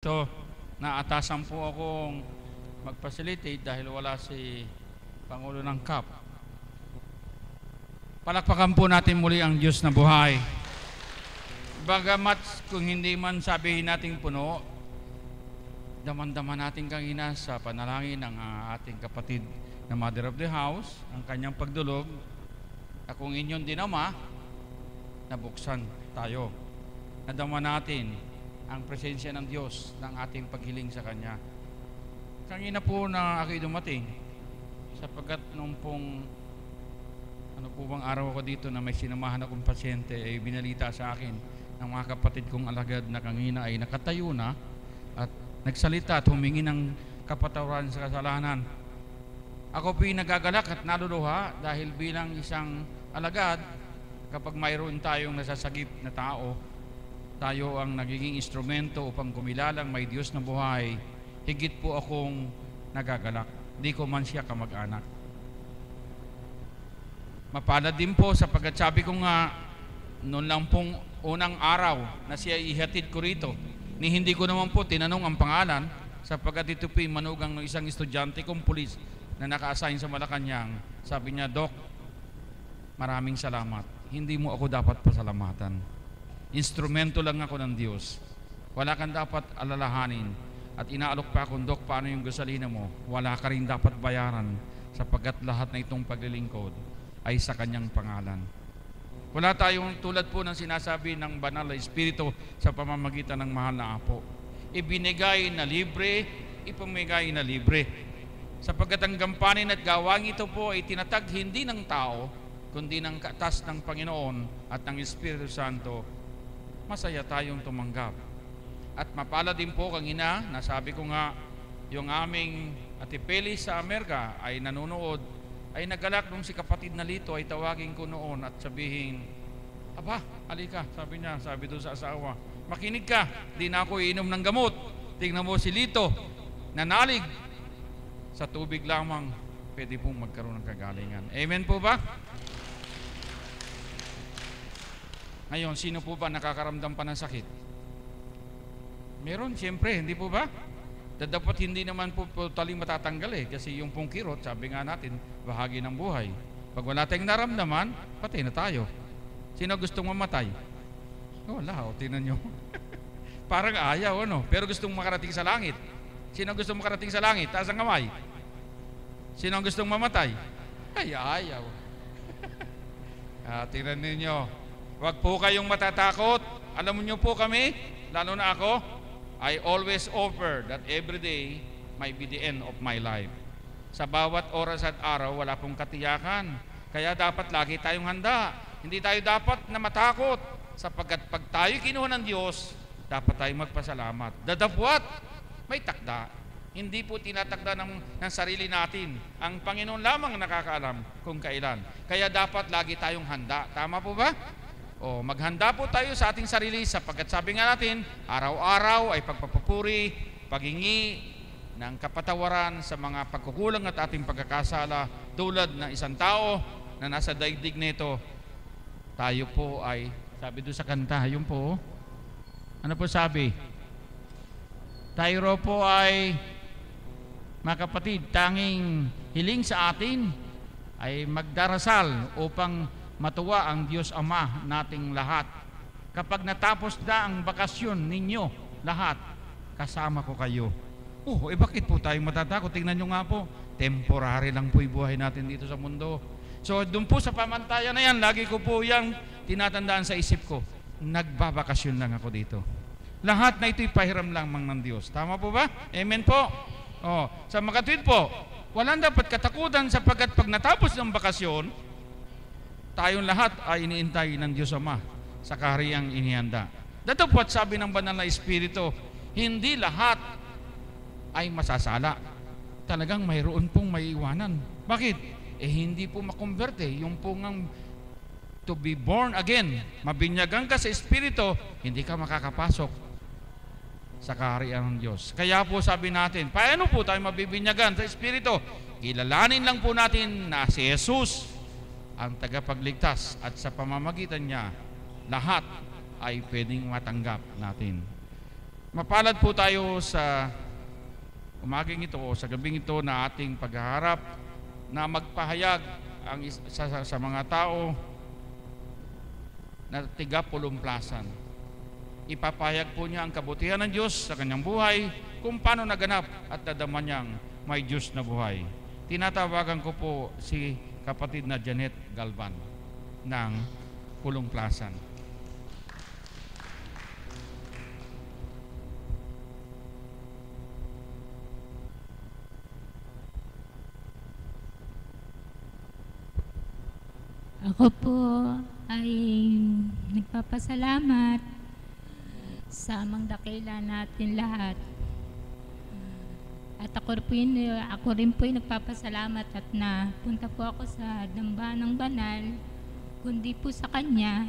So, naatasan po akong mag-facilitate dahil wala si Pangulo ng CAP. Palakpakan po natin muli ang Diyos na buhay. Bagamat kung hindi man sabihin nating puno, daman-daman natin kanina sa panalangin ng ating kapatid na Mother of the House, ang kanyang pagdulog, akong inyong dinama, nabuksan tayo. Nadama natin ang presensya ng Diyos ng ating paghiling sa Kanya. Kanina po na ako'y dumating sapagkat nung pong bang araw ako dito na may sinamahan akong pasyente ay binalita sa akin ng mga kapatid kong alagad na kanina ay nakatayo na at nagsalita at humingi ng kapatawaran sa kasalanan. Ako po'y nagagalak at naluluha dahil bilang isang alagad, kapag mayroon tayong nasasagip na tao, tayo ang nagiging instrumento upang kumilalang may Diyos na buhay, higit po akong nagagalak. Di ko man siya kamag-anak. Mapalad din po sapagkat sabi ko nga, noon lang pong unang araw na siya ihatid ko rito, ni hindi ko naman po tinanong ang pangalan sapagkat ito po'y manugang ng isang estudyante kong pulis na naka-assign sa Malacanang. Sabi niya, "Dok, maraming salamat. Hindi mo ako dapat pasalamatan. Instrumento lang ako ng Diyos. Wala kang dapat alalahanin." At inaalok pa akong, "Dok, paano yung gasolina mo? Wala ka rin dapat bayaran sapagkat lahat na itong paglilingkod ay sa Kanyang pangalan." Wala tayong tulad po ng sinasabi ng Banal na Espiritu sa pamamagitan ng mahal na Apo. Ibinigay na libre, ipamigay na libre. Sapagkat ang gampanin at gawang ito po ay tinatag hindi ng tao, kundi ng katas ng Panginoon at ng Espiritu Santo. Masaya tayong tumanggap. At mapala din po kanina, nasabi ko nga, yung aming atipeli sa Amerika ay nanonood, ay nagalak nung si kapatid na Lito ay tawagin ko noon at sabihin, "Aba, halika," sabi niya, sabi doon sa asawa, "makinig ka, di na ako iinom ng gamot. Tingnan mo si Lito, nanalig. Sa tubig lamang, pwede pong magkaroon ng kagalingan." Amen po ba? Ngayon, sino po ba nakakaramdam pa ng sakit? Meron, siyempre, hindi po ba? Dapat hindi naman po taling matatanggal kasi yung pong kirot, sabi nga natin, bahagi ng buhay. Pag wala tayong naramdaman, patay na tayo. Sino gustong mamatay? Wala, tingnan nyo. Parang ayaw, pero gustong makarating sa langit. Sino gustong makarating sa langit? Taas ang kamay. Sino gustong mamatay? Ay, ayaw. Tingnan ninyo. Huwag po kayong matatakot. Alam niyo po kami, lalo na ako, I always offer that every day might be the end of my life. Sa bawat oras at araw, wala pong katiyakan. Kaya dapat lagi tayong handa. Hindi tayo dapat na matakot. Sapagkat pag tayo kinuha ng Diyos, dapat tayong magpasalamat. Dadapwat, may takda. Hindi po tinatakda ng sarili natin. Ang Panginoon lamang nakakaalam kung kailan. Kaya dapat lagi tayong handa. Tama po ba? Maghanda po tayo sa ating sarili sapagkat sabi nga natin, araw-araw ay pagpapupuri, paghingi ng kapatawaran sa mga pagkukulang at ating pagkakasala tulad ng isang tao na nasa daigdig nito. Tayo po ay, sabi doon sa kanta, yun po, ano po sabi? Tayo po ay, mga kapatid, tanging hiling sa atin ay magdarasal upang matuwa ang Diyos Ama nating lahat. Kapag natapos na ang bakasyon ninyo lahat, kasama ko kayo. Bakit po tayo matatakot? Tingnan nyo nga po, temporary lang po yung buhay natin dito sa mundo. So doon po sa pamantayan na yan, lagi ko po yung tinatandaan sa isip ko, nagbabakasyon lang ako dito. Lahat na ito'y pahiram lamang ng Diyos. Tama po ba? Amen po. Sa mga tweet po, walang dapat katakutan sapagkat pag natapos ng bakasyon, tayong lahat ay iniintay ng Diyos Ama sa kahariang inihanda. Datapwat sabi ng Banal na Espiritu, hindi lahat ay masasala. Talagang mayroon pong maiiwanan. Bakit? Hindi po makonverte. Yung pong to be born again, mabinyagan ka sa Espiritu, hindi ka makakapasok sa kaharian ng Diyos. Kaya po sabi natin, paano po tayo mabibinyagan sa Espiritu? Kilalanin lang po natin na si Jesus ang tagapagligtas at sa pamamagitan niya, lahat ay pwedeng matanggap natin. Mapalad po tayo sa umaging ito o sa gabing ito na ating paghaharap na magpahayag ang sa mga tao na tiga-pulumplasan. Ipapahayag po niya ang kabutihan ng Diyos sa kanyang buhay, kung paano naganap at nadama niyang may Diyos na buhay. Tinatawagan ko po si kapatid na Janet Galvan ng Pulumplasan. Ako po ay nagpapasalamat sa amang dakila natin lahat. At ako rin po ay nagpapasalamat at napunta po ako sa Dambanang Banal, kundi po sa Kanya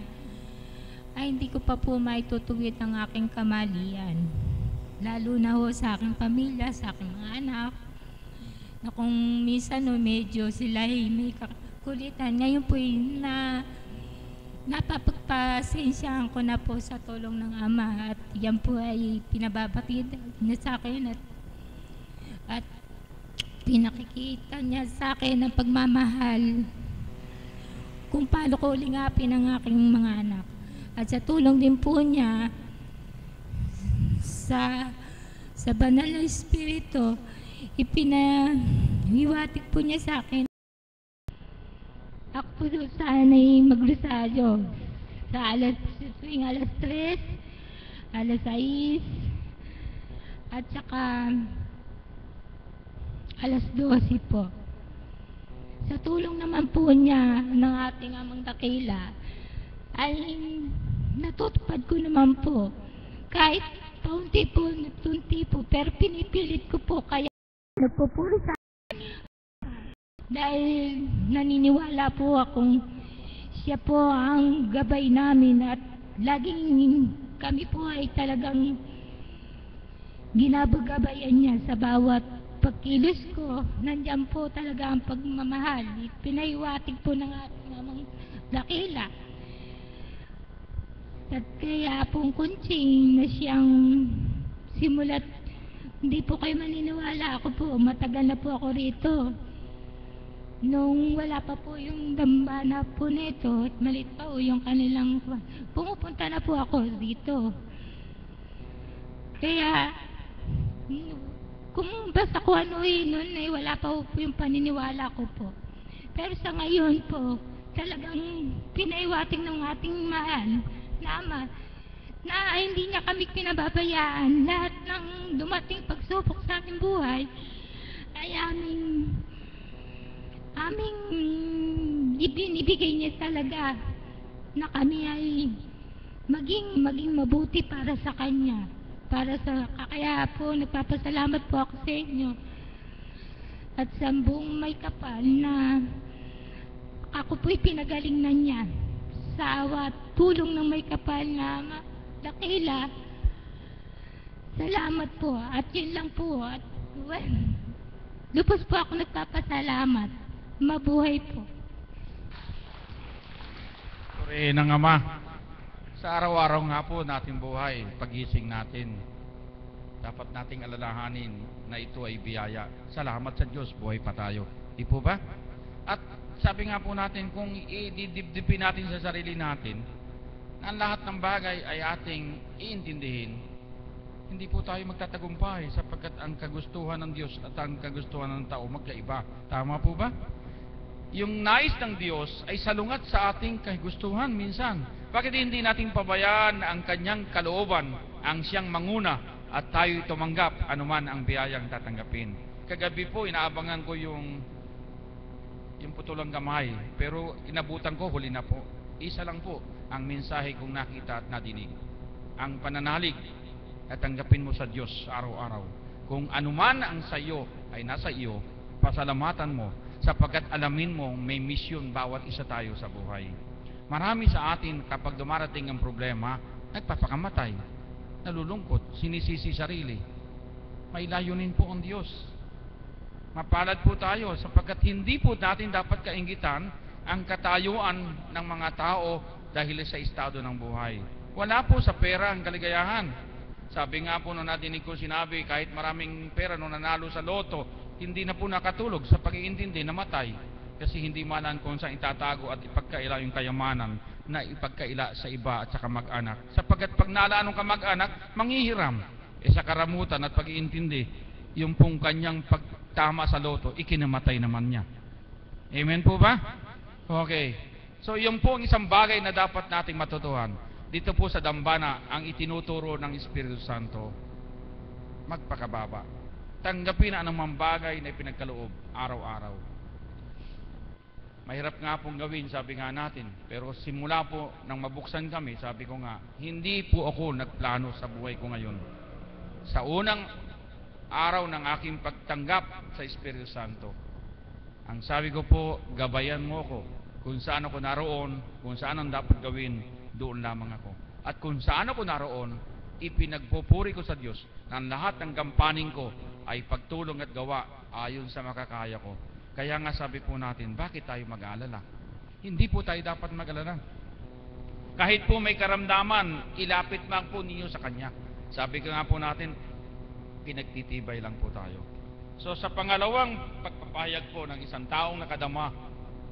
ay hindi ko pa po maitutuwid ang aking kamalian. Lalo na ho sa aking pamilya, sa aking mga anak, na kung minsan medyo sila ay may kulitan. Ngayon po napapagpasensyahan ko na po sa tulong ng Ama at yan po ay pinababatid niya sa akin at pinakikita niya sa akin ang pagmamahal kung paano ko lingapin ang aking mga anak. At sa tulong din po niya sa banal na Espiritu, ipinahiwatig po niya sa akin. Ako po sana'y magrosaryo sa tuwing alas 3, alas 6, at saka alas 12 po. Sa tulong naman po niya ng ating amang dakila, ay natutupad ko naman po. Kahit paunti po, pero pinipilit ko po, kaya nagpupuri sa dahil naniniwala po akong siya po ang gabay namin at laging kami po ay talagang ginabagabayan niya sa bawat pagkilos ko. Nandiyan po talaga ang pagmamahal. Pinaiwatig po ng ating amang dakila. At kaya pong kuntsing na siyang simulat, hindi po kayo maniniwala. Ako po, matagal na po ako rito. Nung wala pa po yung dambana po nito at malit pa po yung kanilang, pumupunta na po ako dito. Kaya kung basta ko noon ay wala pa po yung paniniwala ko po. Pero sa ngayon po, talagang pinaiwating ng ating mahal na Ama na hindi niya kami pinababayaan. Lahat ng dumating pagsubok sa ating buhay ay aming ibinibigay niya talaga na kami ay maging mabuti para sa Kanya. Kaya po nagpapasalamat po ako sa inyo at sa buong may kapal na ako po'y pinagaling na niya sa awat tulong ng may kapal na dakila. Salamat po at yun lang po at lubos po ako nagpapasalamat. Mabuhay po. Purihin ng Ama. Sa araw-araw nga po nating buhay, pagising natin, dapat nating alalahanin na ito ay biyaya. Salamat sa Diyos, buhay pa tayo. Di po ba? At sabi nga po natin, kung ididibdipin natin sa sarili natin, na ang lahat ng bagay ay ating iintindihin, hindi po tayo magtatagumpay sapagkat ang kagustuhan ng Diyos at ang kagustuhan ng tao magkaiba. Tama po ba? Yung nais ng Diyos ay salungat sa ating kagustuhan minsan. Bakit hindi natin pabayaan ang Kanyang kalooban, ang Siyang manguna at tayo'y tumanggap anuman ang biyayang tatanggapin? Kagabi po, inaabangan ko yung putulang kamay, pero inabutan ko, huli na po. Isa lang po ang mensahe kong nakita at nadinig. Ang pananalig at tanggapin mo sa Diyos araw-araw. Kung anuman ang sa iyo ay nasa iyo, pasalamatan mo sapagkat alamin mo may misyon bawat isa tayo sa buhay. Marami sa atin kapag dumarating ang problema, nagpapakamatay, nalulungkot, sinisisi sarili. May layunin po ang Diyos. Mapalad po tayo sapagkat hindi po natin dapat kainggitan ang katayuan ng mga tao dahil sa estado ng buhay. Wala po sa pera ang kaligayahan. Sabi nga po nung nadinig ko sinabi, kahit maraming pera nung nanalo sa loto, hindi na po nakatulog sa pag-iintindi, namatay. Kasi hindi malan kung saan itatago at ipagkaila yung kayamanan na ipagkaila sa iba at sa kamag-anak. Sapagkat pag nalaan ng kamag-anak, manghihiram. Sa karamutan at pag-iintindi, yung pong kanyang pagtama sa loto, ikinamatay naman niya. Amen po ba? Okay. So yung po ang isang bagay na dapat nating matutuhan. Dito po sa dambana, ang itinuturo ng Espiritu Santo, magpakababa. Tanggapin ang mga bagay na ipinagkaloob araw-araw. Mahirap nga pong gawin, sabi nga natin. Pero simula po nang mabuksan kami, sabi ko nga, hindi po ako nagplano sa buhay ko ngayon. Sa unang araw ng aking pagtanggap sa Espiritu Santo, ang sabi ko po, gabayan mo ko. Kung saan ako naroon, kung saan ang dapat gawin, doon lamang ako. At kung saan ako naroon, ipinagpupuri ko sa Diyos na lahat ng gampanin ko ay pagtulong at gawa ayon sa makakaya ko. Kaya nga sabi po natin, bakit tayo mag-aalala? Hindi po tayo dapat mag-alala. Kahit po may karamdaman, ilapit lang po ninyo sa Kanya. Sabi ko nga po natin, pinagtitibay lang po tayo. So sa pangalawang pagpapahayag po ng isang taong nakadama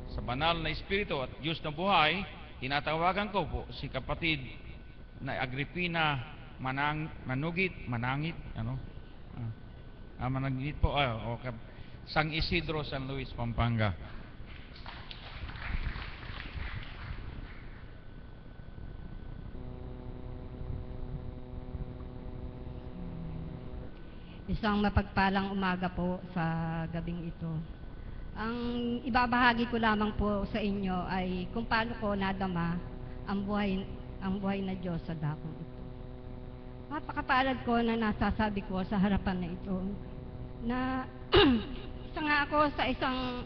sa banal na Espiritu at Diyos na buhay, tinatawagan ko po si kapatid na Agripina Manangit, Manangit po, okay. San Isidro, San Luis, Pampanga. Isang mapagpalang umaga po sa gabing ito. Ang ibabahagi ko lamang po sa inyo ay kung paano ko nadama ang buhay na Diyos sa dakong ito. Mapakapalad ko na nasasabi ko sa harapan na ito na isa nga ako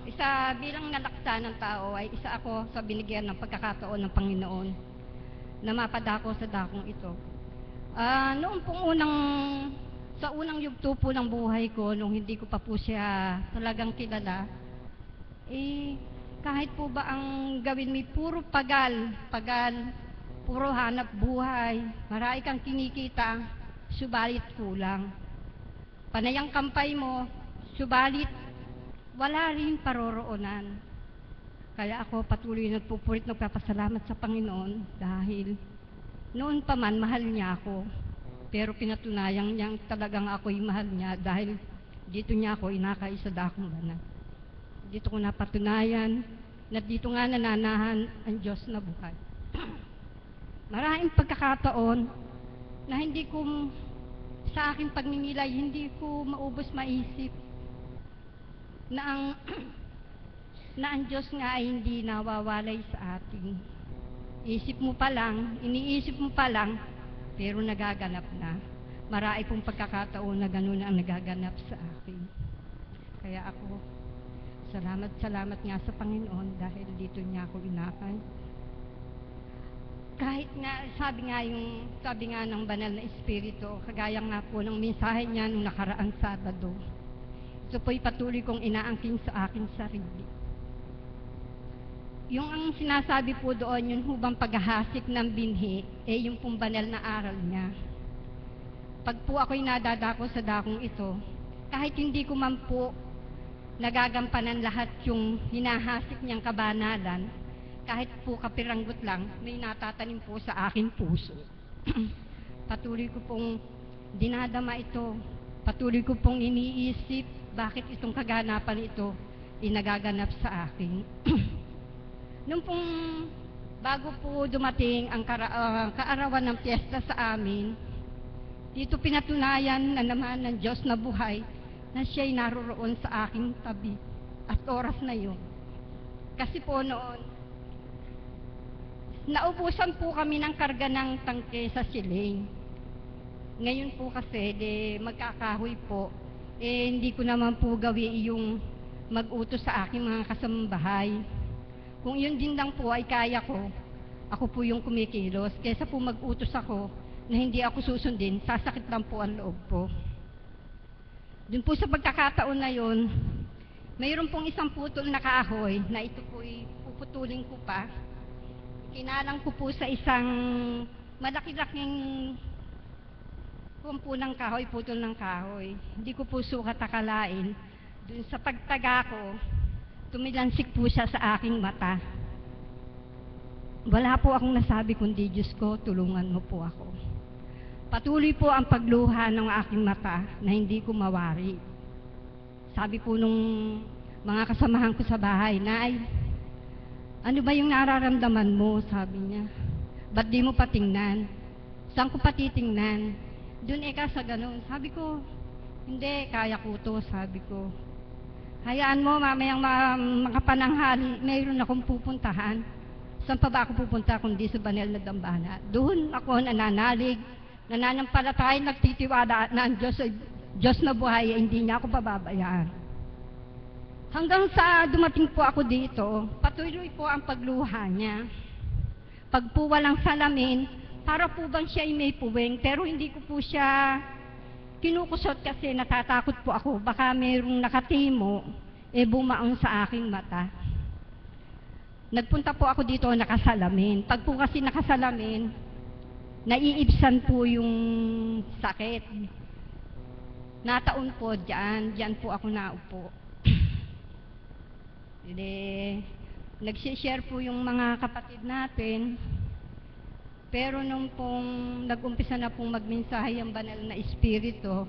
isa bilang nalaksa ng tao ay isa ako sa binigyan ng pagkakataon ng Panginoon na mapadako sa dakong ito. Noong pong sa unang yugto po ng buhay ko, nung hindi ko pa po siya talagang kilala, kahit po ba ang gawin mo puro pagal, puro hanap buhay, marami kang kinikita, subalit kulang. Panayang kampay mo, subalit wala rin paroroonan. Kaya ako patuloy nagpupurit nagpapasalamat sa Panginoon dahil noon pa man mahal niya ako. Pero pinatunayan niyang talagang ako'y mahal niya dahil dito niya ako inakay sa dakong banal. Dito ko napatunayan na dito nga nananahan ang Diyos na buhay. Maraming pagkakataon na hindi ko sa aking pagninilay, hindi ko maubos maisip na ang Diyos nga ay hindi nawawalay sa atin. Iniisip mo pa lang, pero nagaganap na. Marami pong pagkakataon na gano'n ang nagaganap sa akin. Kaya ako, salamat nga sa Panginoon dahil dito niya ako inakay. Kahit nga, sabi nga ng banal na Espiritu, kagaya nga po ng mensahe niya nung nakaraang Sabado, ito po'y patuloy kong inaangkin sa aking sarili. Yung ang sinasabi po doon, yung hubang paghahasik ng binhi, yung pong banal na aral niya. Pag po ako'y nadadako sa dakong ito, kahit hindi ko man po nagagampanan lahat yung hinahasik niyang kabanalan, kahit po kapiranggot lang, may natatanim po sa aking puso. Patuloy ko pong dinadama ito, patuloy ko pong iniisip, bakit itong kaganapan ito nagaganap sa akin. Nung pong bago po dumating ang kaarawan ng piyesta sa amin, dito pinatunayan na naman ng Diyos na buhay na siya'y naroroon sa aking tabi at oras na yun. Kasi po noon, naubusan po kami ng karga ng tangke sa Siling. Ngayon po kasi, magkakahoy po, hindi ko naman po gawin yung mag-utos sa aking mga kasambahay. Kung yun din lang po ay kaya ko, ako po yung kumikilos. Kesa po mag-utos ako na hindi ako susundin, sasakit lang po ang loob po. Dun po sa pagkakataon na yun, mayroon pong isang putol na kahoy na ito po'y puputulin ko pa. Kinalang ko po sa isang malaki-laking Kung po ng kahoy, putol ng kahoy. Hindi ko po sukat akalain. Dun sa pagtaga ko, tumilansik po siya sa aking mata. Wala po akong nasabi kundi, Diyos ko, tulungan mo po ako. Patuloy po ang pagluha ng aking mata na hindi ko mawari. Sabi po nung mga kasamahan ko sa bahay, Nay, ano ba yung nararamdaman mo? Sabi niya. Ba't di mo patingnan? Saan ko patitingnan? Doon sa ganun. Sabi ko, hindi, kaya ko to, sabi ko. Hayaan mo, mamayang makapananghali, mayroon akong pupuntahan. Saan pa ba ako pupunta kundi sa banal na dambana? Doon ako nananalig, nananampalatay, nagtitiwala na ang Diyos na buhay, hindi niya ako pababayaan. Hanggang sa dumating po ako dito, patuloy po ang pagluha niya. Pag po walang salamin, para po bang siya ay may puwing, pero hindi ko po siya kinukusot kasi natatakot po ako. Baka mayroong nakatimo, bumaon sa aking mata. Nagpunta po ako dito nakasalamin. Pag po kasi nakasalamin, naiibsan po yung sakit. Nataon po diyan po ako naupo. Nagsishare po yung mga kapatid natin. Pero nung pong nag-umpisa na pong magmensahe ang banal na espiritu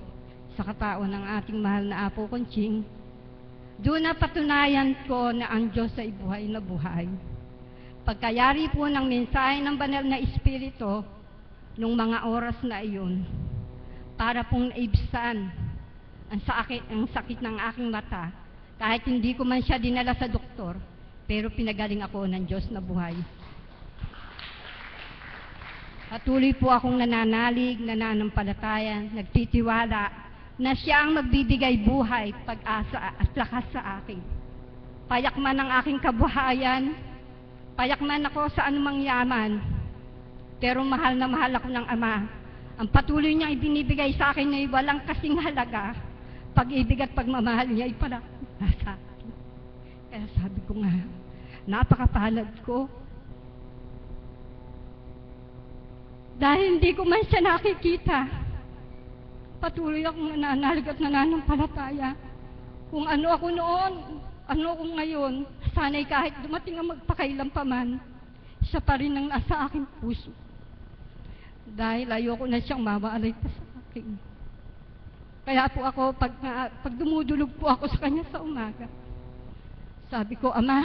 sa katao ng ating mahal na Apo Conching, doon na patunayan ko na ang Diyos ay buhay na buhay. Pagkayari po ng mensahe ng banal na espiritu nung mga oras na iyon, para pong naibsan ang sakit ng aking mata, kahit hindi ko man siya dinala sa doktor, pero pinagaling ako ng Diyos na buhay. Patuloy po akong nananalig, nananampalataya, nagtitiwala na siya ang magbibigay buhay, pag-asa at lakas sa akin. Payak man ang aking kabuhayan, payak man ako sa anumang yaman, pero mahal na mahal ako ng Ama. Ang patuloy niyang ibinibigay sa akin ay walang kasing halaga. Pag-ibig at pagmamahal niya ay para sa akin. Kaya sabi ko nga, napakapalad ko. Dahil hindi ko man siya nakikita, patuloy akong nananalig at nananampalataya. Kung ano ako noon, ano ako ngayon, sana'y kahit dumating ang magpakailan pa man, siya pa rin ang nasa aking puso. Dahil ayoko na siyang mawaalay pa sa akin. Kaya po ako, pag dumudulog po ako sa kanya sa umaga, sabi ko, Ama,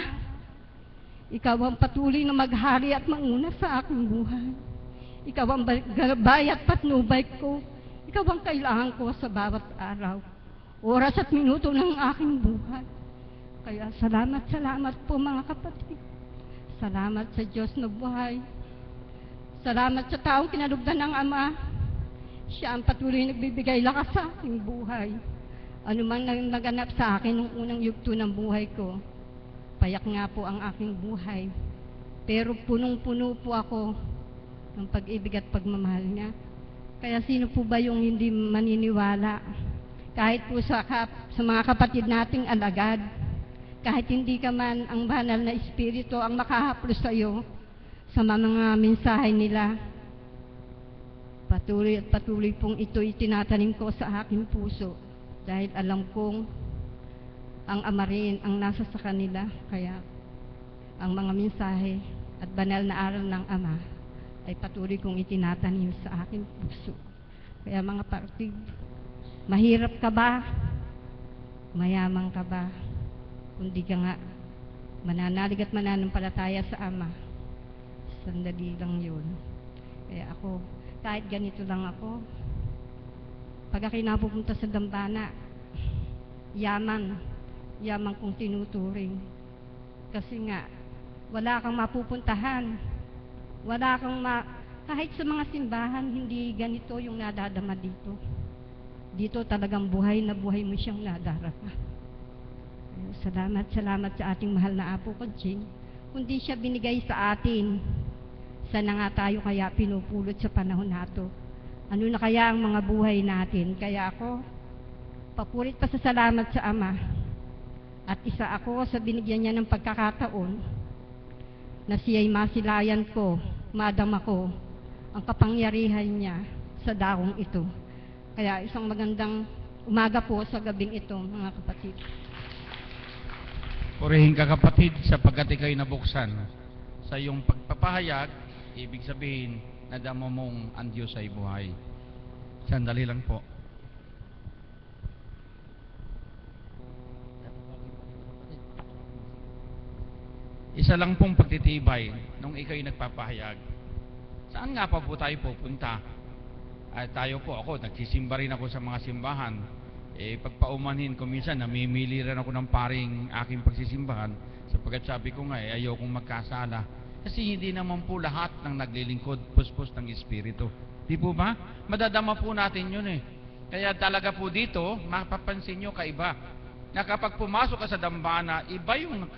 ikaw ang patuloy na maghari at manguna sa aking buhay. Ikaw ang gabay at patnubay ko. Ikaw ang kailangan ko sa bawat araw, oras at minuto ng aking buhay. Kaya salamat po mga kapatid. Salamat sa Diyos na buhay. Salamat sa taong kinalugdan ng Ama. Siya ang patuloy nagbibigay lakas sa aking buhay. Ano man naganap sa akin nung unang yugto ng buhay ko, payak nga po ang aking buhay. Pero punong-puno po ako ng pag-ibig at pagmamahal niya. Kaya sino po ba yung hindi maniniwala? Kahit po sa mga kapatid nating alagad, kahit hindi ka man ang banal na espiritu ang makahaplos sa iyo sa mga mensahe nila, patuloy at patuloy pong ito'y tinatanim ko sa aking puso dahil alam kong ang Ama rin ang nasa sa kanila. Kaya ang mga mensahe at banal na aral ng Ama ay patuloy kong itinatanim sa aking puso. Kaya mga kapatid, mahirap ka ba? Mayaman ka ba? Kundi ka nga mananalig at mananampalataya sa Ama, sandali lang yun. Kaya ako, kahit ganito lang ako, pag ako'y napupunta sa dambana, yaman kong tinuturing. Kasi nga, wala kang mapupuntahan. Wala kang kahit sa mga simbahan, hindi ganito yung nadadama dito. Dito talagang buhay na buhay mo siyang nadarama. Salamat sa ating mahal na Apo Conching. Kundi siya binigay sa atin, sana nga tayo kaya pinupulot sa panahon nato. Ano na kaya ang mga buhay natin? Kaya ako, papurit pa sa salamat sa Ama. At isa ako sa binigyan niya ng pagkakataon na siya'y masilayan ko, madama ko, ang kapangyarihan niya sa dakong ito. Kaya isang magandang umaga po sa gabing ito, mga kapatid. Purihin ka kapatid sapagkat ikaw'y nabuksan sa iyong pagpapahayag, ibig sabihin nadama mong ang Diyos ay buhay. Sandali lang po. Isa lang pong pagtitibay nung ikaw'y nagpapahayag. Saan nga pa po tayo pupunta? At tayo po, ako, nagsisimba rin ako sa mga simbahan. Pagpaumanhin ko minsan, namimili rin ako ng paring aking pagsisimbahan sapagkat sabi ko nga, ayokong magkasala. Kasi hindi naman po lahat ng naglilingkod puspos ng Espiritu. Di po ba? Madadama po natin yun eh. Kaya talaga po dito, mapapansin nyo kaiba. Na kapag pumasok ka sa dambana, iba yung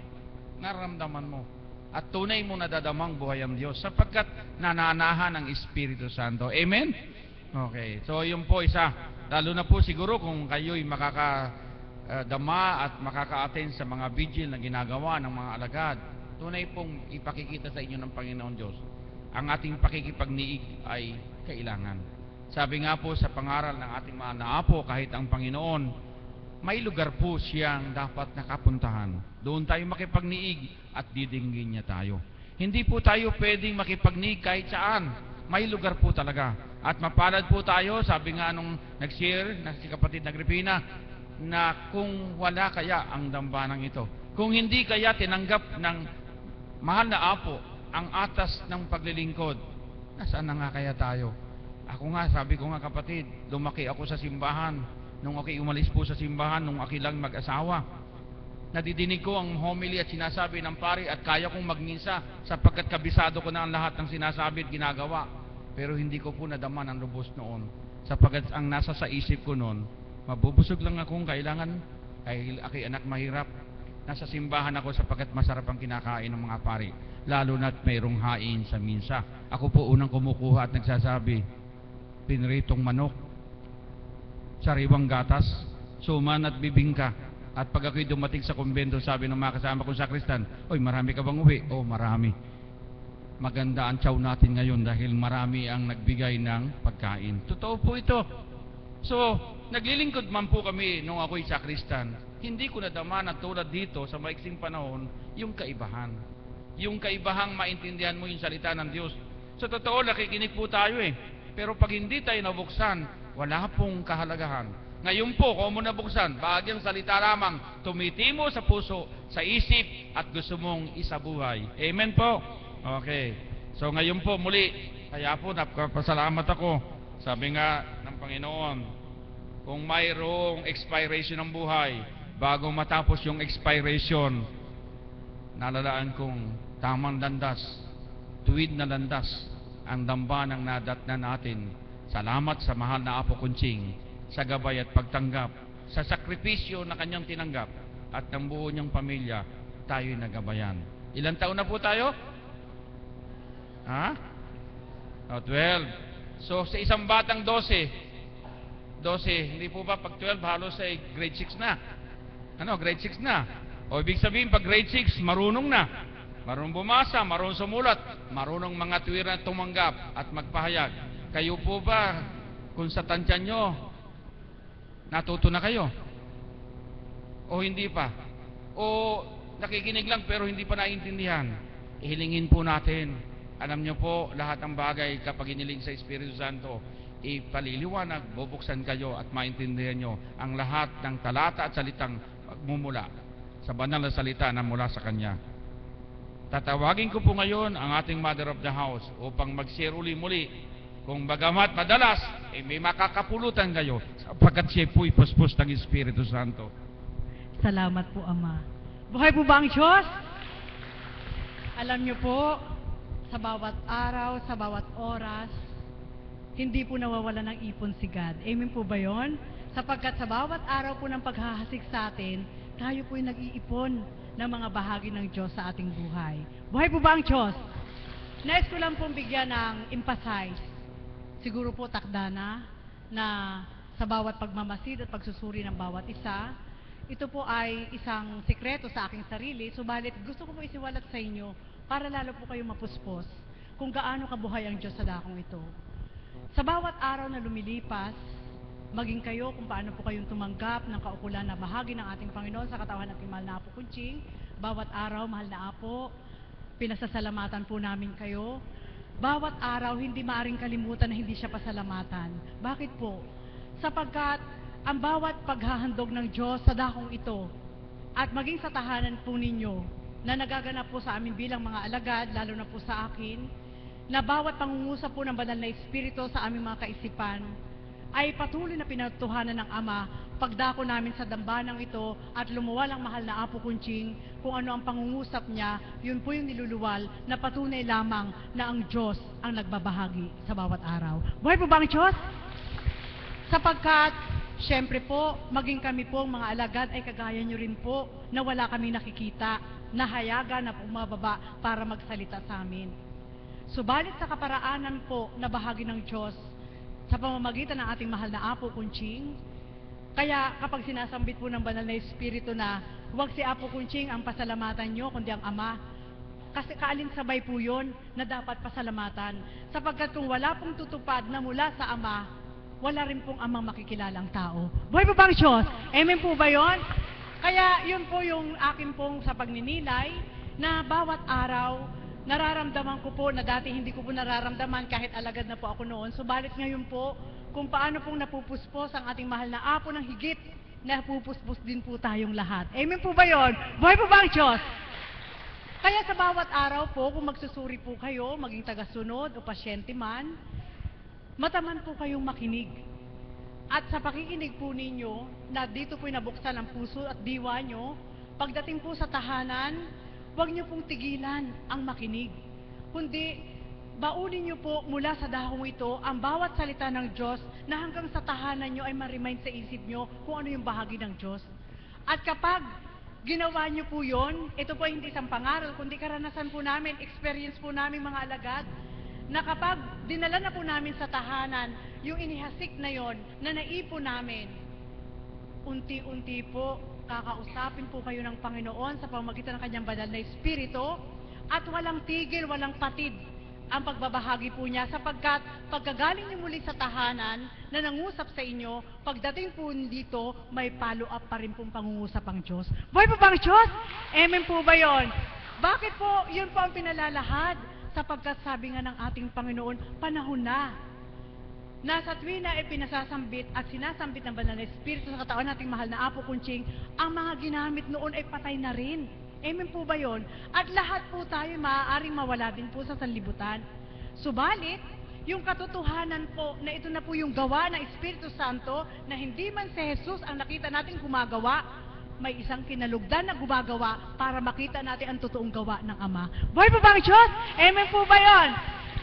nararamdaman mo. At tunay mo nadadamang buhay ang Diyos sapagkat nananahan ang Espiritu Santo. Amen? Okay. So yun po isa. Lalo na po siguro kung kayo'y makakadama at makaka-attend sa mga vigil na ginagawa ng mga alagad, tunay pong ipakikita sa inyo ng Panginoon Diyos. Ang ating pakikipagniig ay kailangan. Sabi nga po sa pangaral ng ating mga naapo, kahit ang Panginoon, may lugar po siyang dapat nakapuntahan. Doon tayo makipagniig at didinggin niya tayo. Hindi po tayo pwedeng makipagniig kahit saan. May lugar po talaga. At mapalad po tayo, sabi nga nung nag-share na si kapatid Agripina, na kung wala kaya ang dambanang ito. Kung hindi kaya tinanggap ng mahal na apo ang atas ng paglilingkod, nasaan na nga kaya tayo? Ako nga, sabi ko nga kapatid, lumaki ako sa simbahan. Nung ako'y umalis po sa simbahan, nung ako'y lang mag-asawa, nadidinig ko ang homily at sinasabi ng pari at kaya kong magmisa sapagkat kabisado ko na ang lahat ng sinasabi at ginagawa. Pero hindi ko po nadama ng lubos noon sapagkat ang nasa sa isip ko noon, mabubusog lang akong kailangan, ay ako'y anak mahirap. Nasa simbahan ako sapagkat masarap ang kinakain ng mga pari, lalo na't mayroong hain sa minsa. Ako po unang kumukuha at nagsasabi, pinritong manok, sariwang gatas, suman at bibingka. At pag ako'y dumating sa kumbento, sabi ng mga kasama kong sakristan, oy, marami ka bang uwi? Oh, marami. Maganda ang tiyaw natin ngayon dahil marami ang nagbigay ng pagkain. Totoo po ito. So, naglilingkod man po kami nung ako'y sakristan. Hindi ko nadama na tulad dito sa maiksing panahon, yung kaibahan. Yung kaibahang maintindihan mo yung salita ng Diyos. Sa totoo, nakikinig po tayo eh. Pero pag hindi tayo nabuksan, wala pong kahalagahan. Ngayon po, kung mo nabuksan, bahagyang salita lamang, tumitimo sa puso, sa isip, at gusto mong isabuhay. Amen po? Okay. So ngayon po, muli, kaya po napapasalamat ako. Sabi nga ng Panginoon, kung mayroong expiration ng buhay, bago matapos yung expiration, nalalaan kong tamang landas, tuwid na landas, ang dambanang nadatnan natin. Salamat sa mahal na Apo Kunching sa gabay at pagtanggap, sa sakripisyo na kanyang tinanggap at ng buo niyang pamilya, tayo'y nagabayan. Ilang taon na po tayo? Ha? 12. So sa isang batang 12, hindi po ba pag 12 halos ay grade 6 na? Ano, grade 6 na. O ibig sabihin pag grade 6, marunong na. Marunong bumasa, marunong sumulat, marunong mga tuwiran tumanggap at magpahayag. Kayo po ba, kung sa tansya nyo, natuto na kayo? O hindi pa? O nakikinig lang pero hindi pa naiintindihan? Ihilingin po natin. Alam nyo po, lahat ng bagay kapag iniling sa Espiritu Santo, ipaliliwanag, bubuksan kayo at maintindihan nyo ang lahat ng talata at salitang magmumula sa banal na salita na mula sa Kanya. Tatawagin ko po ngayon ang ating Mother of the House upang mag-share uli-muli. Kung bagamat madalas, may makakapulutan kayo sapagkat siya po'y puspos ng Espiritu Santo. Salamat po, Ama. Buhay po ba ang Diyos? Alam niyo po, sa bawat araw, sa bawat oras, hindi po nawawala ng ipon si God. Amen po ba yon? Sapagkat sa bawat araw po ng paghahasik sa atin, tayo po'y nag-iipon ng mga bahagi ng Diyos sa ating buhay. Buhay po ba ang Diyos? Nais ko lang pong bigyan ng emphasize. Siguro po takda na sa bawat pagmamasid at pagsusuri ng bawat isa, ito po ay isang sikreto sa aking sarili, subalit gusto ko po isiwalat sa inyo para lalo po kayo mapuspos kung gaano kabuhay ang Diyos sa dakong ito. Sa bawat araw na lumilipas, maging kayo kung paano po kayong tumanggap ng kaukulan na bahagi ng ating Panginoon sa katawan ng ating mahal na Apo Kunching. Bawat araw, mahal na Apo, pinasasalamatan po namin kayo. Bawat araw, hindi maaring kalimutan na hindi siya pasalamatan. Bakit po? Sapagkat ang bawat paghahandog ng Diyos sa dakong ito at maging sa tahanan po ninyo na nagaganap po sa amin bilang mga alagad, lalo na po sa akin, na bawat pangungusap po ng banal na Espiritu sa aming mga kaisipan ay patuloy na pinatuhanan ng Ama pagdako namin sa dambanang ito at lumuwal ang mahal na Apo Kunching kung ano ang pangungusap niya, yun po yung niluluwal na patunay lamang na ang Diyos ang nagbabahagi sa bawat araw. Buhay po ba ang Diyos? Sapagkat, syempre po, maging kami po mga alagad ay kagaya nyo rin po na wala kami nakikita, nahayagan na pumababa para magsalita sa amin. Subalit sa kaparaanan po na bahagi ng Diyos, sa pamamagitan ng ating mahal na Apo Kunching, kaya kapag sinasambit po ng banal na Espiritu na huwag si Apo Kunching ang pasalamatan nyo, kundi ang Ama, kasi kaalinsabay po yun na dapat pasalamatan. Sapagkat kung wala pong tutupad na mula sa Ama, wala rin pong Amang makikilalang tao. Buhay po ba ang Diyos? Amen po ba yun? Kaya yun po yung akin pong sa pagninilay na bawat araw, nararamdaman ko po na dati hindi ko po nararamdaman kahit alagad na po ako noon. Subalit ngayon po, kung paano pong napupuspos ang ating mahal na Apo ng higit, napupuspos din po tayong lahat. Amen po ba yun? Buhay po ba ang Diyos? Kaya sa bawat araw po, kung magsusuri po kayo, maging tagasunod o pasyente man, mataman po kayong makinig. At sa pakikinig po ninyo, na dito po'y nabuksan ang puso at diwa nyo, pagdating po sa tahanan, huwag niyo pong tigilan ang makinig. Kundi, baunin niyo po mula sa dahong ito ang bawat salita ng Diyos na hanggang sa tahanan niyo ay ma-remind sa isip niyo kung ano yung bahagi ng Diyos. At kapag ginawa niyo po yun, ito po ay hindi isang pangaral, kundi karanasan po namin, experience po namin mga alagad, na kapag dinala na po namin sa tahanan yung inihasik na yon na naipon namin, unti-unti po kakausapin po kayo ng Panginoon sa pamamagitan ng kanyang banal na Espiritu at walang tigil, walang patid ang pagbabahagi po niya sapagkat pagkagaling niyo muli sa tahanan na nangusap sa inyo, pagdating po dito, may follow-up pa rin pong pangungusap ang Diyos. Buhay po ba ang Diyos? Amen po ba yun? Bakit po? Yun po ang pinalalahad sapagkat sabi nga ng ating Panginoon, panahon na. Nasa tuwina ay pinasasambit at sinasambit ng banal na Espiritu sa katawan nating mahal na Apo Kunching, ang mga ginamit noon ay patay na rin. Amen po ba yun? At lahat po tayo maaaring mawala din po sa sanlibutan. Subalit, yung katotohanan po na ito na po yung gawa ng Espiritu Santo na hindi man si Jesus ang nakita natin gumagawa, may isang kinalugdan na gumagawa para makita natin ang totoong gawa ng Ama. Buhay po ba ang Diyos? Amen po ba yun?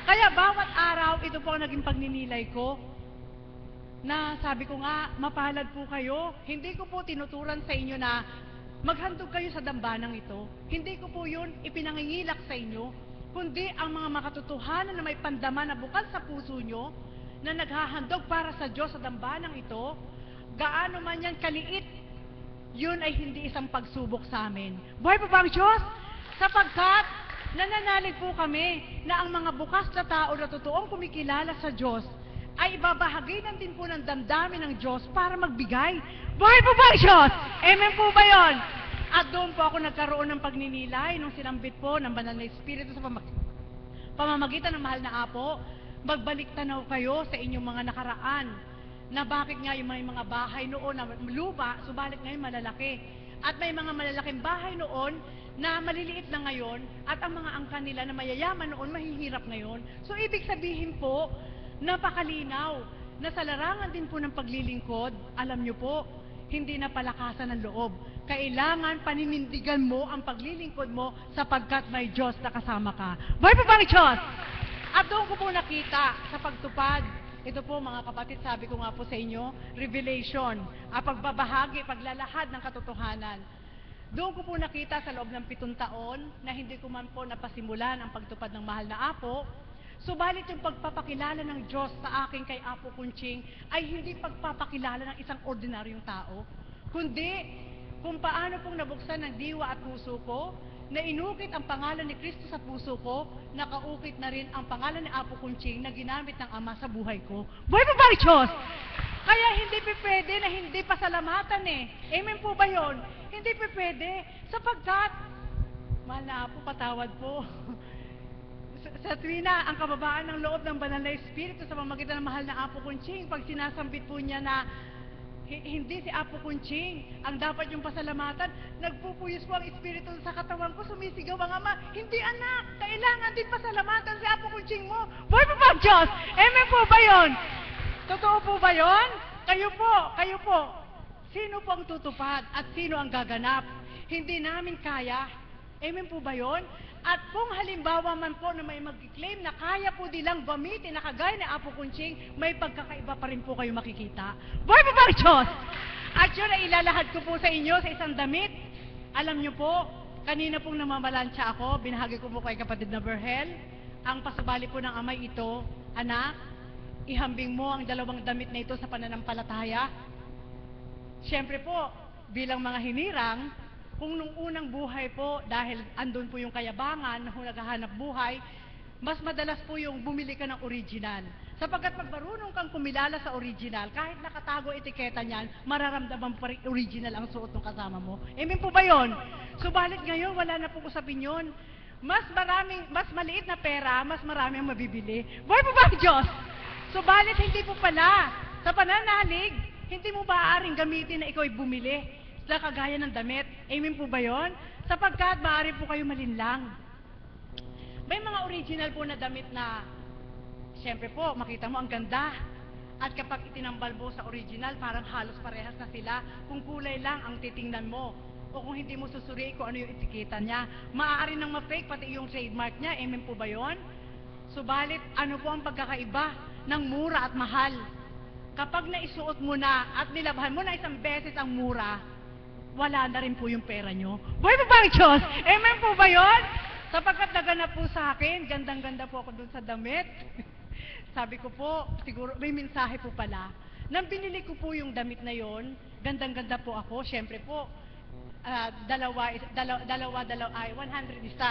Kaya bawat araw, ito po ang naging pagninilay ko, na sabi ko nga, mapalad po kayo. Hindi ko po tinuturan sa inyo na maghandog kayo sa dambanang ito. Hindi ko po yun ipinangingilak sa inyo, kundi ang mga makatotohanan na may pandaman na bukal sa puso nyo, na naghahandog para sa Diyos sa dambanang ito, gaano man yan kaliit, yun ay hindi isang pagsubok sa amin. Buhay po ba ang Diyos? Sapagkat, nananalig po kami na ang mga bukas na tao na totoong kumikilala sa Diyos ay ibabahaginan din po ng damdamin ng Diyos para magbigay. Buhay po ba ang Diyos? Amen po ba yun? At doon po ako nagkaroon ng pagninilay nung sinambit po ng banal na Espiritu sa pamamagitan ng mahal na Apo. Magbalik tanaw kayo sa inyong mga nakaraan na bakit nga yung may mga bahay noon na luma, subalit ngayon malalaki. At may mga malalaking bahay noon na maliliit na ngayon at ang mga angkan nila na mayayaman noon mahihirap ngayon. So ibig sabihin po, napakalinaw na sa larangan din po ng paglilingkod, alam nyo po, hindi na palakasan ng loob. Kailangan paninindigan mo ang paglilingkod mo sapagkat may Diyos na kasama ka. Buhay po ba ang Diyos? At doon ko po nakita sa pagtupad, ito po mga kapatid, sabi ko nga po sa inyo, revelation, ang pagbabahagi, paglalahad ng katotohanan. Doon ko po nakita sa loob ng 7 taon na hindi ko man po napasimulan ang pagtupad ng mahal na Apo. Subalit yung pagpapakilala ng Diyos sa akin kay Apo Kunching ay hindi pagpapakilala ng isang ordinaryong tao, kundi kung paano pong nabuksan ng diwa at puso ko, na inukit ang pangalan ni Kristo sa puso ko, nakaukit na rin ang pangalan ni Apo Kunching na ginamit ng Ama sa buhay ko. Buhay po ba ang Diyos? Kaya hindi pa pwede na hindi pasalamatan eh. Amen po ba yun? Hindi pa pwede. Sapagkat, mahal na Apo, patawad po. Sa tuwina, ang kababaan ng loob ng banal na Espiritu sa pamamagitan ng mahal na Apo Kunching, pag sinasambit po niya na hindi si Apo Kunching ang dapat yung pasalamatan, nagpupuyos po ang Espiritu sa katawan ko, sumisigaw ang Ama, hindi anak, kailangan din pasalamatan si Apo Kunching mo. Buhay po ba ang Diyos? Amen po ba yun? Totoo po ba yun? Kayo po. Sino po ang tutupad at sino ang gaganap? Hindi namin kaya. Amen po ba yun? At kung halimbawa man po na may mag-claim na kaya po nilang gamitin na kagaya ni Apo Kunching, may pagkakaiba pa rin po kayo makikita. Buhay po ba ang Diyos? At yun ay ilalahad ko po sa inyo sa isang damit. Alam nyo po, kanina pong namamalansya ako, binahagi ko po kay kapatid na Berhel, ang pasubali po ng amay ito, anak, ihambing mo ang dalawang damit na ito sa pananampalataya. Siyempre po, bilang mga hinirang, kung nung unang buhay po, dahil andun po yung kayabangan, naghahanap buhay, mas madalas po yung bumili ka ng original. Sapagkat pag marunong kang kumilala sa original, kahit nakatago etiketa niyan, mararamdaman pa rin original ang suot ng kasama mo. Amen po ba yun? Subalit ngayon, wala na pong usapin yun. Mas maliit na pera, mas marami ang mabibili. Buhay po ba ang Diyos? Subalit hindi po pala, sa pananalig, hindi mo maaaring gamitin na ikaw ay bumili sa kagaya ng damit. Amen po ba yun? Sapagkat maaari po kayo malinlang. May mga original po na damit na, siyempre po, makita mo ang ganda. At kapag itinambal mo sa original, parang halos parehas na sila. Kung kulay lang ang titingnan mo, o kung hindi mo susuri kung ano yung etiketa niya, maaari nang ma-fake pati yung trademark niya. Amen po ba yun? Subalit, ano po ang pagkakaiba ng mura at mahal? Kapag naisuot mo na at nilabhan mo na isang beses ang mura, wala na rin po yung pera nyo. Buhay po ba ang Diyos? Amen po ba yun? Sapagkat naganap po sa akin, gandang-ganda po ako dun sa damit. Sabi ko po, siguro may mensahe po pala. Nang binili ko po yung damit na yon, gandang-ganda po ako. Siyempre po, 100 isa.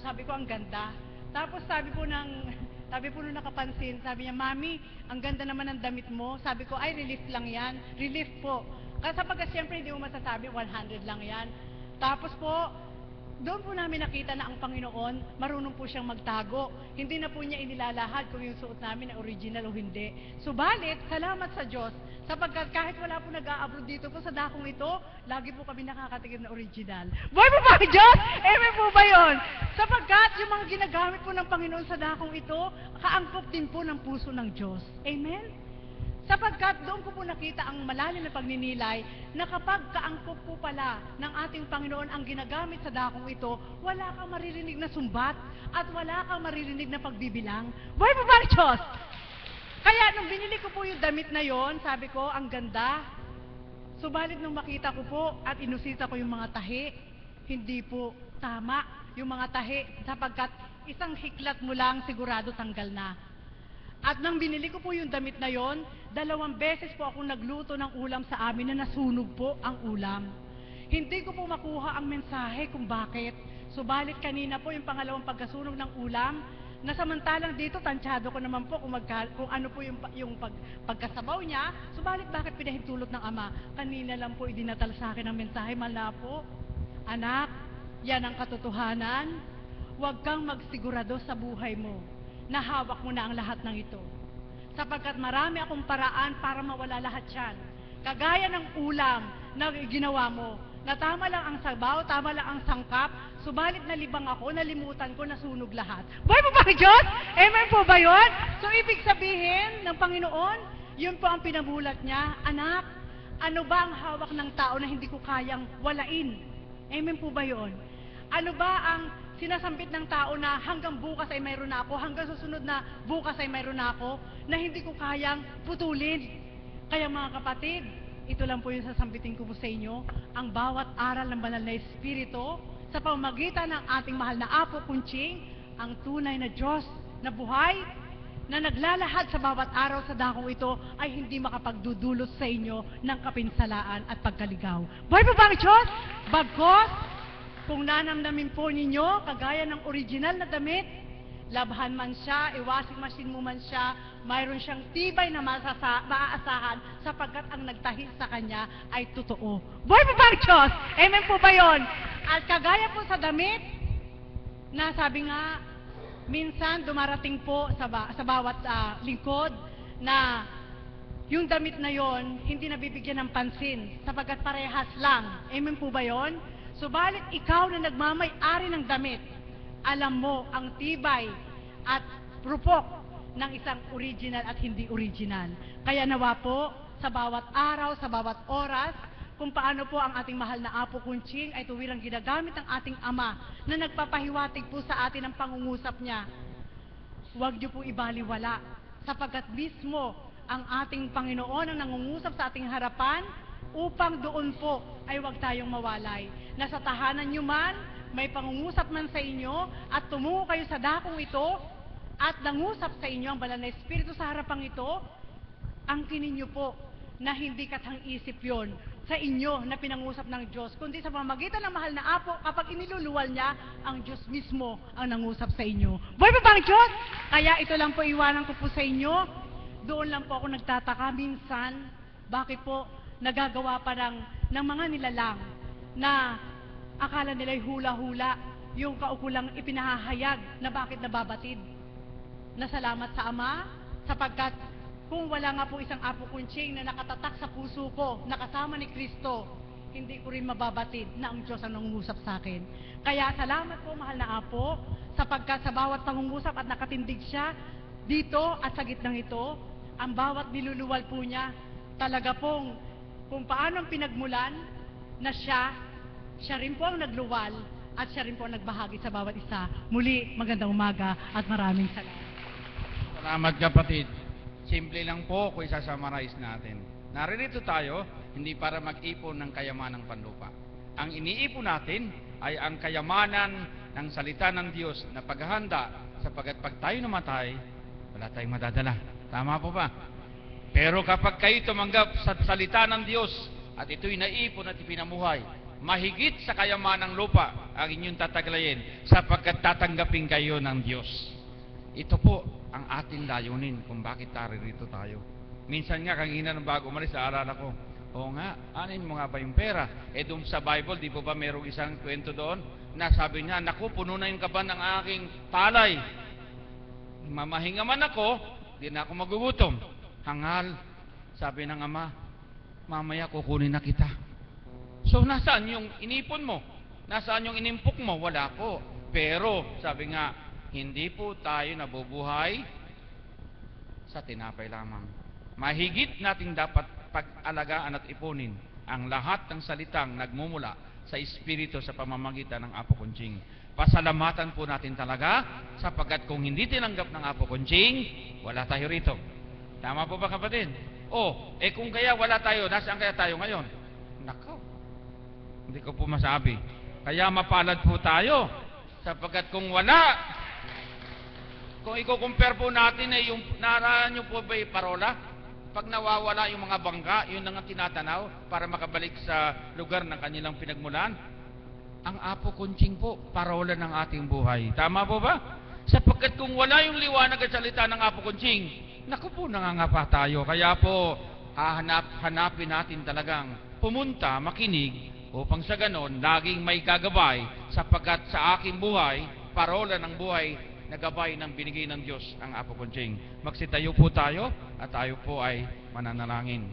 Sabi ko, ang ganda. Tapos sabi po nung nakapansin, sabi niya, Mami, ang ganda naman ng damit mo. Sabi ko, ay, relief lang yan. Relief po. Kasi sapagkat siyempre hindi mo masasabi, 100 lang yan. Tapos po, doon po namin nakita na ang Panginoon, marunong po siyang magtago. Hindi na po niya inilalahad kung yung suot namin ay original o hindi. Subalit, salamat sa Diyos, sapagkat kahit wala po nag-a-abroad dito po sa dakong ito, lagi po kami nakakatikim na original. Buhay po ba ang Diyos? Amen po ba yun? Sapagkat yung mga ginagamit po ng Panginoon sa dakong ito, kaangkop din po ng puso ng Diyos. Amen? Sapagkat doon ko po nakita ang malalim na pagninilay na kapag kaangkop po pala ng ating Panginoon ang ginagamit sa dakong ito, wala kang maririnig na sumbat at wala kang maririnig na pagbibilang. Buhay po ba ang Diyos? Kaya nung binili ko po yung damit na yon, sabi ko, ang ganda. Subalit nung makita ko po at inusita ko yung mga tahi, hindi po tama yung mga tahi sapagkat isang hiklat mo lang sigurado tanggal na. At nang binili ko po yung damit na yon, 2 beses po ako nagluto ng ulam sa amin na nasunog po ang ulam. Hindi ko po makuha ang mensahe kung bakit. Subalit kanina po yung pangalawang pagkasunog ng ulam, na samantalang dito, tansyado ko naman po kung ano po yung pagkasabaw niya. Subalit bakit pinahintulot ng Ama? Kanina lang po idinatal sa akin ang mensahe, mala po. Anak, yan ang katotohanan. Huwag kang magsigurado sa buhay mo na hawak mo na ang lahat ng ito. Sapagkat marami akong paraan para mawala lahat yan. Kagaya ng ulam na ginawa mo, na tama lang ang sabaw, tama lang ang sangkap, subalit nalibang ako, nalimutan ko, nasunog lahat. Buhay po ba ang Diyos? Amen po ba yun? So ibig sabihin ng Panginoon, yun po ang pinabulat niya, anak, ano ba ang hawak ng tao na hindi ko kayang walain? Amen po ba yun? Ano ba ang sinasambit ng tao na hanggang bukas ay mayroon na ako, hanggang susunod na bukas ay mayroon na ako, na hindi ko kayang putulin. Kaya mga kapatid, ito lang po yung sasambitin ko po sa inyo, ang bawat aral ng banal na Espiritu, sa pamamagitan ng ating mahal na Apo Kunching, ang tunay na Diyos na buhay, na naglalahad sa bawat araw sa dakong ito, ay hindi makapagdudulot sa inyo ng kapinsalaan at pagkaligaw. Buhay po ba ang Diyos? Bagkos, kung nanamnamin po ninyo, kagaya ng original na damit, labhan man siya, washing machine mo man siya, mayroon siyang tibay na maaasahan sapagkat ang nagtahi sa kanya ay totoo. Buhay po ba ang Diyos? Amen po ba yun? At kagaya po sa damit, na sabi nga, minsan dumarating po sa bawat lingkod na yung damit na yon hindi nabibigyan ng pansin sapagkat parehas lang. Amen po ba yon? Subalit ikaw na nagmamay-ari ng damit, alam mo ang tibay at rupok ng isang original at hindi original. Kaya nawa po, sa bawat araw, sa bawat oras, kung paano po ang ating mahal na Apo Kunching ay tuwirang ginagamit ng ating Ama na nagpapahiwatig po sa atin ang pangungusap niya. Huwag niyo po ibaliwala, sapagkat mismo ang ating Panginoon ang nangungusap sa ating harapan upang doon po ay huwag tayong mawalay. Nasa tahanan niyo man, may pangungusap man sa inyo at tumungo kayo sa dakong ito at nangusap sa inyo ang banal na Espiritu sa harapang ito, angkinin niyo po na hindi katang-isip yon sa inyo na pinangusap ng Diyos, kundi sa pamamagitan ng mahal na Apo, kapag iniluluwal niya, ang Diyos mismo ang nangusap sa inyo. Buhay pa ba ang Diyos? Kaya ito lang po iwanan ko po sa inyo. Doon lang po ako nagtataka minsan, bakit po nagagawa pa ng mga nilalang na akala nila'y hula-hula yung kaukulang ipinahahayag na bakit nababatid. Nasalamat sa Ama, sapagkat kung wala nga po isang Apo Kunching na nakatatak sa puso ko, nakasama ni Kristo, hindi ko rin mababatid na ang Diyos ang nangungusap sa akin. Kaya salamat po, mahal na Apo, sapagkat sa bawat pangungusap at nakatindig siya dito at sa gitnang ito, ang bawat niluluwal po niya, talaga pong kung paano ang pinagmulan na siya rin po ang nagluwal at siya rin po ang nagbahagi sa bawat isa. Muli, magandang umaga at maraming salamat. Salamat kapatid. Simple lang po kung isa-summarize natin. Naririto tayo, hindi para mag-ipon ng kayamanang panlupa. Ang iniipon natin ay ang kayamanan ng salita ng Diyos na paghahanda sapagkat pag tayo namatay, wala tayong madadala. Tama po ba? Pero kapag kayo tumanggap sa salita ng Diyos at ito'y naipon at ipinamuhay, mahigit sa kayamanang lupa ang inyong tataglayin sapagkat tatanggapin kayo ng Diyos. Ito po ang ating layunin kung bakit taririto tayo. Minsan nga, kanina nung bago umalis, naalala ko, oo nga, anin mo nga ba yung pera? Doon sa Bible, di po ba merong isang kwento doon na sabi niya, naku, puno na yung kaban ng aking palay. Mamahinga man ako, di na ako magugutom. Hangal, sabi ng Ama, mamaya kukunin na kita. So, nasaan yung inipon mo? Nasaan yung inimpok mo? Wala po. Pero, sabi nga, hindi po tayo nabubuhay sa tinapay lamang. Mahigit nating dapat pag-alagaan at ipunin ang lahat ng salitang nagmumula sa Espiritu sa pamamagitan ng Apo Kunching. Pasalamatan po natin talaga sapagkat kung hindi tinanggap ng Apo Kunching, wala tayo rito. Tama po ba kapatid? Kung kaya wala tayo, nasaan kaya tayo ngayon? Nakaw. Hindi ko po masabi. Kaya mapalad po tayo sapagkat kung wala, kung i-compare po natin yung naraan nyo po ba yung parola? Pag nawawala yung mga bangka, yun lang ang tinatanaw para makabalik sa lugar ng kanilang pinagmulan. Ang Apo Kunching po, parola ng ating buhay. Tama po ba? Sapagkat kung wala yung liwanag at salita ng Apo Kunching, naku po, nangangapa tayo. Kaya po, hanapin natin talagang pumunta, makinig, upang sa ganon, laging may gagabay, sapagkat sa aking buhay, parola ng buhay, nagabay ng binigay ng Diyos ang Apo Kunching. Magsitayo po tayo at tayo po ay mananalangin.